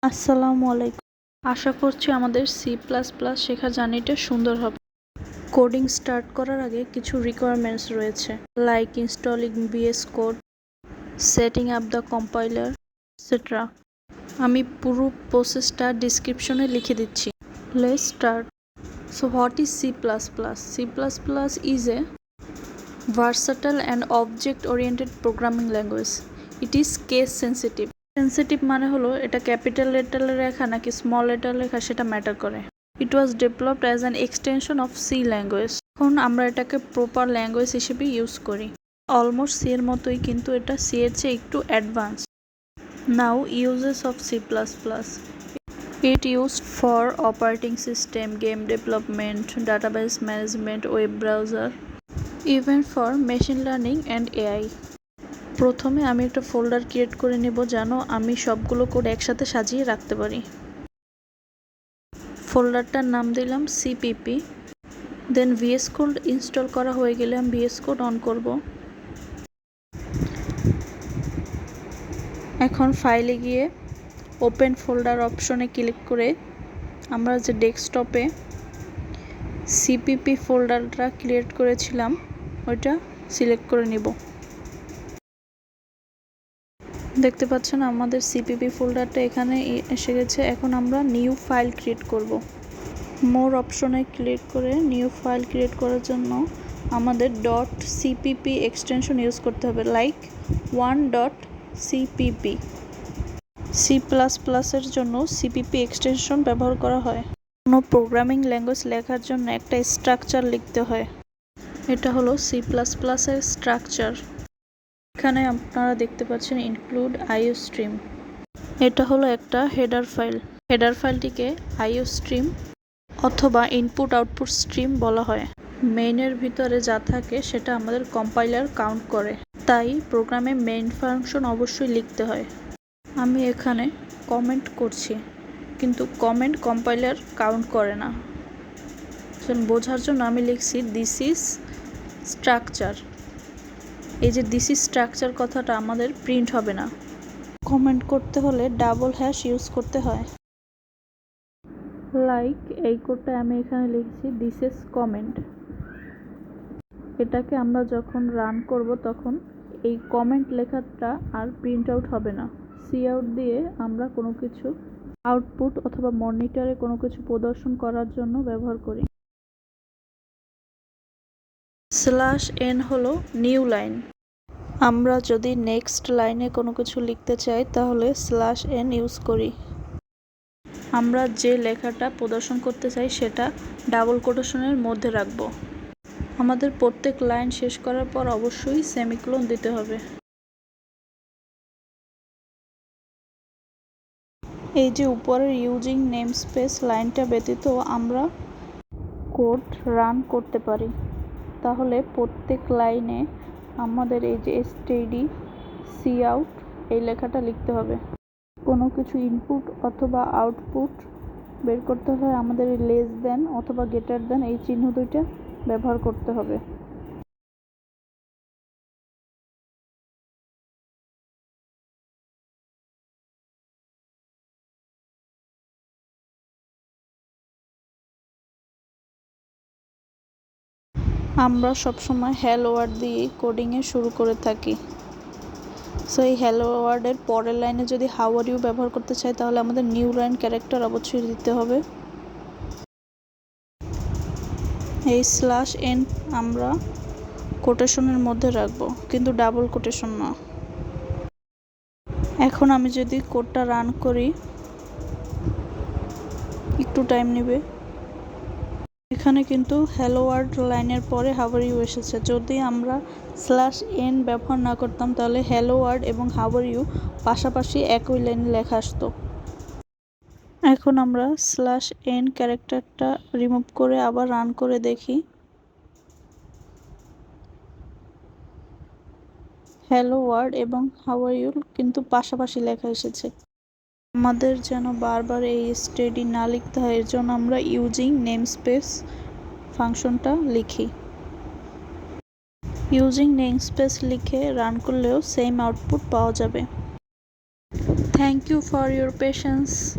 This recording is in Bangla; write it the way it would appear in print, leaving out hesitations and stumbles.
আসসালামু আলাইকুম। আশা করছি আমাদের C++ শেখার জার্নিটা সুন্দর হবে। কোডিং স্টার্ট করার আগে কিছু রিকোয়ারমেন্টস রয়েছে, like installing VS code, setting up the compiler, etcetera. আমি পুরো প্রসেসটা ডিসক্রিপশনে লিখে দিচ্ছি। Let's start. So what is C++? C++ is a versatile and object-oriented programming language. It is case sensitive. Sensitive মানে হলো এটা ক্যাপিটাল লেটারে লেখা নাকি স্মল লেটারে লেখা সেটা ম্যাটার করে। It was developed as an extension of C language. এখন আমরা এটাকে প্রপার ল্যাঙ্গুয়েজ হিসেবে ইউজ করি। অলমোস্ট সি এর মতোই, কিন্তু এটা সি এর চেয়ে একটু advance. Now uses of C++. It used for operating system, game development, database management, web browser, even for machine learning and AI. প্রথমে আমি একটা ফোল্ডার ক্রিয়েট করে নেব যেন আমি সবগুলো কোড একসাথে সাজিয়ে রাখতে পারি। ফোল্ডারটার নাম দিলাম CPP। দেন VS কোড ইনস্টল করা হয়ে গেলে আমি VS কোড অন করব। এখন ফাইলে গিয়ে ওপেন ফোল্ডার অপশনে ক্লিক করে আমরা যে ডেস্কটপে CPP ফোল্ডারটা ক্রিয়েট করেছিলাম ওইটা সিলেক্ট করে নেব। দেখতে পাচ্ছেন আমাদের CPP ফোল্ডারটা এখানে এসে গেছে। এখন আমরা নিউ ফাইল ক্রিয়েট করব। মোর অপশনে ক্লিক করে নিউ ফাইল ক্রিয়েট করার জন্য আমাদের .cpp এক্সটেনশন ইউজ করতে হবে, লাইক 1.cpp। C++-এর জন্য CPP এক্সটেনশন ব্যবহার করা হয়। কোনো প্রোগ্রামিং ল্যাঙ্গুয়েজ লেখার জন্য একটা স্ট্রাকচার লিখতে হয়। এটা হলো C++-এর স্ট্রাকচার। এখানে আপনারা দেখতে পাচ্ছেন ইনক্লুড IOStream। এটা হলো একটা হেডার ফাইল। হেডার ফাইলটিকে IOStream অথবা ইনপুট আউটপুট স্ট্রিম বলা হয়। মেইনের ভিতরে যা থাকে সেটা আমাদের কম্পাইলার কাউন্ট করে, তাই প্রোগ্রামে মেইন ফাংশন অবশ্যই লিখতে হয়। আমি এখানে কমেন্ট করছি, কিন্তু কমেন্ট কম্পাইলার কাউন্ট করে না। বোঝার জন্য আমি লিখছি দিস ইজ স্ট্রাকচার। এই যে দিস ইজ স্ট্রাকচার কথাটা আমাদের প্রিন্ট হবে না। কমেন্ট করতে হলে ডাবল হ্যাশ ইউজ করতে হয়। লাইক এই কোডটা আমি এখানে লিখছি দিস ইজ কমেন্ট। এটাকে আমরা যখন রান করব তখন এই কমেন্ট লেখাটা আর প্রিন্ট আউট হবে না। সি আউট দিয়ে আমরা কোনো কিছু আউটপুট অথবা মনিটরে কোনো কিছু প্রদর্শন করার জন্য ব্যবহার করি। /n হলো নিউ লাইন। আমরা যদি নেক্সট লাইনে কোনো কিছু লিখতে চাই তাহলে /n ইউজ করি। আমরা যে লেখাটা প্রদর্শন করতে চাই সেটা ডাবল কোটেশনের মধ্যে রাখব। আমাদের প্রত্যেক লাইন শেষ করার পর অবশ্যই সেমিকোলন দিতে হবে। এই যে উপরের ইউজিং নেমস্পেস লাইনটা ব্যতীত আমরা কোড রান করতে পারি। তাহলে প্রত্যেক লাইনে আমাদের এই যে std/cout এই লেখাটা লিখতে হবে। কোনো কিছু ইনপুট অথবা আউটপুট বের করতে হলে আমাদের লেস দেন অথবা গ্রেটার দেন এই চিহ্ন দুইটা ব্যবহার করতে হবে। আমরা সবসময় হ্যালো ওয়ার্ড দিয়ে কোডিংয়ে শুরু করে থাকি। সো এই হ্যালো ওয়ার্ডের পরের লাইনে যদি হাউ আর ইউ ব্যবহার করতে চাই তাহলে আমাদের নিউ লাইন ক্যারেক্টার অবশ্যই দিতে হবে। এই /n আমরা কোটেশনের মধ্যে রাখবো, কিন্তু ডাবল কোটেশন না। এখন আমি যদি কোডটা রান করি একটু টাইম নেবে। এখানে কিন্তু হ্যালো ওয়ার্ল্ড লাইনের পরে হাউ আর ইউ এসেছে। যদি আমরা /n ব্যবহার না করতাম তাহলে হ্যালো ওয়ার্ল্ড এবং হাউ আর ইউ পাশাপাশি একই লাইনে লেখা আসতো। এখন আমরা /n ক্যারেক্টারটা রিমুভ করে আবার রান করে দেখি। হ্যালো ওয়ার্ল্ড এবং হাউ আর ইউ কিন্তু পাশাপাশি লেখা এসেছে। আমাদের যেন বারবার এই স্টেডি না লিখতে হয়, এর জন্য আমরা ইউজিং নেমস্পেস ফাংশনটা লিখি। ইউজিং নেমস্পেস লিখে রান করলেও সেম আউটপুট পাওয়া যাবে। Thank you for your patience.